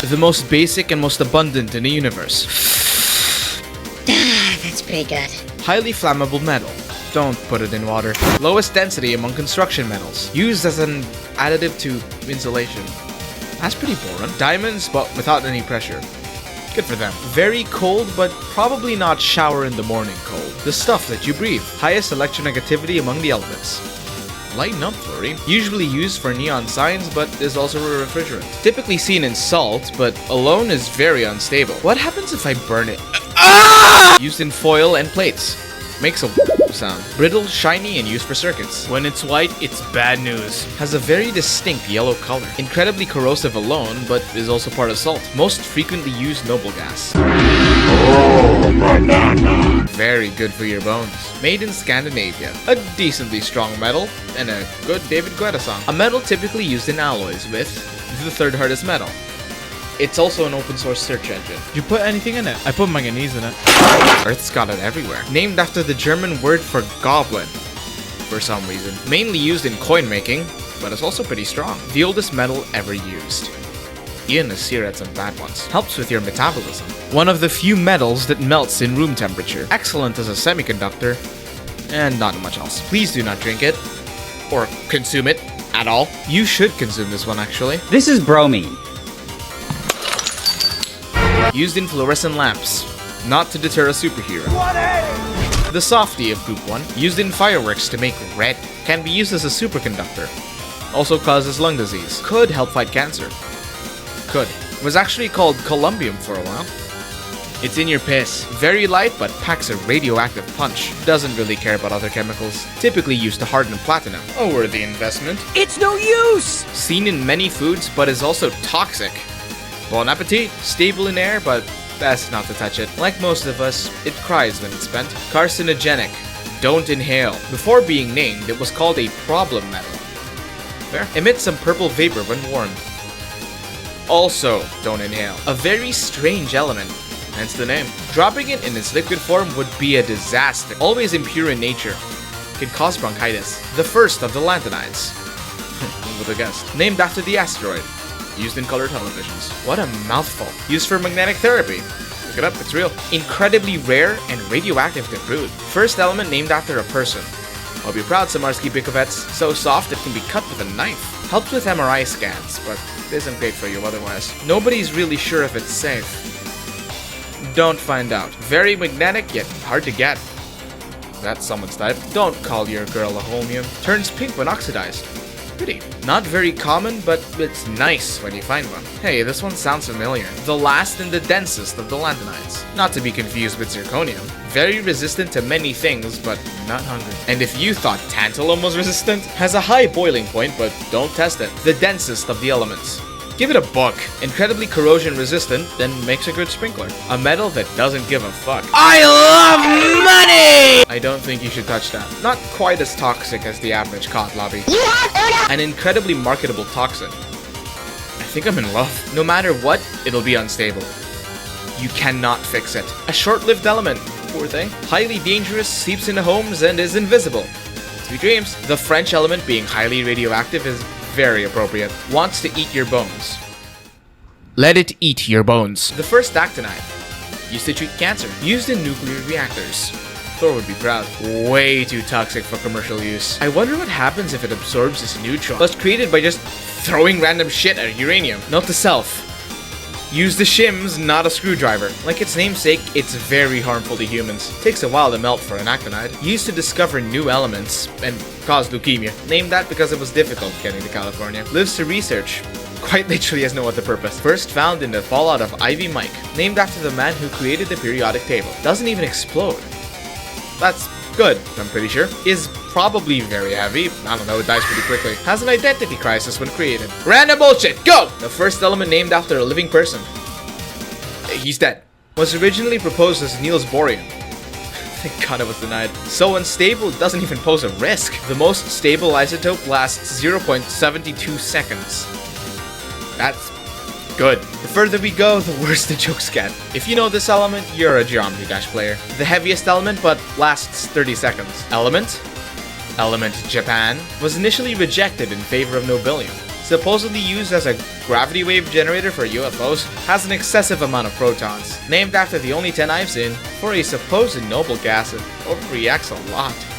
The most basic and most abundant in the universe. That's pretty good. Highly flammable metal. Don't put it in water. Lowest density among construction metals. Used as an additive to insulation. That's pretty boring. Diamonds, but without any pressure. Good for them. Very cold, but probably not shower in the morning cold. The stuff that you breathe. Highest electronegativity among the elements. Lighten up, Flurry. Usually used for neon signs, but is also a refrigerant. Typically seen in salt, but alone is very unstable. What happens if I burn it? Used in foil and plates. Makes a sound. Brittle, shiny, and used for circuits. When it's white, it's bad news. Has a very distinct yellow color. Incredibly corrosive alone, but is also part of salt. Most frequently used noble gas. Very good for your bones. Made in Scandinavia. A decently strong metal, and a good David Guetta song. A metal typically used in alloys with the third hardest metal. It's also an open source search engine. Did you put anything in it? I put manganese in it. Earth's got it everywhere. Named after the German word for goblin, for some reason. Mainly used in coin making, but it's also pretty strong. The oldest metal ever used. Ian has here had some bad ones. Helps with your metabolism. One of the few metals that melts in room temperature. Excellent as a semiconductor, and not much else. Please do not drink it, or consume it at all. You should consume this one actually. This is bromine. Used in fluorescent lamps, not to deter a superhero. The softy of Group 1, used in fireworks to make red, can be used as a superconductor. Also causes lung disease. Could help fight cancer. Could. Was actually called columbium for a while. It's in your piss. Very light, but packs a radioactive punch. Doesn't really care about other chemicals. Typically used to harden platinum. A worthy investment. It's no use! Seen in many foods, but is also toxic. Bon appetit. Stable in air, but best not to touch it. Like most of us, it cries when it's spent. Carcinogenic. Don't inhale. Before being named, it was called a problem metal. Fair. Emits some purple vapor when warmed. Also, don't inhale. A very strange element, hence the name. Dropping it in its liquid form would be a disaster. Always impure in nature. Can cause bronchitis. The first of the lanthanides. Who would have guessed? Named after the asteroid. Used in color televisions. What a mouthful. Used for magnetic therapy. Look it up, it's real. Incredibly rare and radioactive to food. First element named after a person. I'll be proud, Samarski Bikovets. So soft it can be cut with a knife. Helps with MRI scans, but isn't great for you otherwise. Nobody's really sure if it's safe. Don't find out. Very magnetic, yet hard to get. That's someone's type. Don't call your girl a holmium. Turns pink when oxidized. Pretty. Not very common, but it's nice when you find one. Hey, this one sounds familiar. The last and the densest of the lanthanides. Not to be confused with zirconium. Very resistant to many things, but not hungry. And if you thought tantalum was resistant, has a high boiling point, but don't test it. The densest of the elements. Give it a book. Incredibly corrosion resistant, then makes a good sprinkler. A metal that doesn't give a fuck. I love money! I don't think you should touch that. Not quite as toxic as the average COD lobby. An incredibly marketable toxin. I think I'm in love. No matter what, it'll be unstable. You cannot fix it. A short-lived element. Poor thing. Highly dangerous, seeps into homes, and is invisible. Sweet dreams. The French element being highly radioactive is very appropriate. Wants to eat your bones. Let it eat your bones. The first actinide. Used to treat cancer. Used in nuclear reactors. Thor would be proud. Way too toxic for commercial use. I wonder what happens if it absorbs this neutron. Was created by just throwing random shit at uranium. Note to self. Use the shims, not a screwdriver. Like its namesake, it's very harmful to humans. Takes a while to melt for an actinide. Used to discover new elements and cause leukemia. Named that because it was difficult getting to California. Lives to research. Quite literally has no other purpose. First found in the fallout of Ivy Mike. Named after the man who created the periodic table. Doesn't even explode. That's good, I'm pretty sure. Is probably very heavy. I don't know, it dies pretty quickly. Has an identity crisis when created. Random bullshit, go! The first element named after a living person. He's dead. Was originally proposed as Niels Bohrian. Thank God it was denied. So unstable, it doesn't even pose a risk. The most stable isotope lasts 0.72 seconds. That's good. The further we go, the worse the jokes get. If you know this element, you're a Geometry Dash player. The heaviest element, but lasts 30 seconds. Element Japan, was initially rejected in favor of nobelium. supposedly used as a gravity wave generator for UFOs, has an excessive amount of protons. Named after the only 10 I've seen, for a supposed noble gas, it overreacts a lot.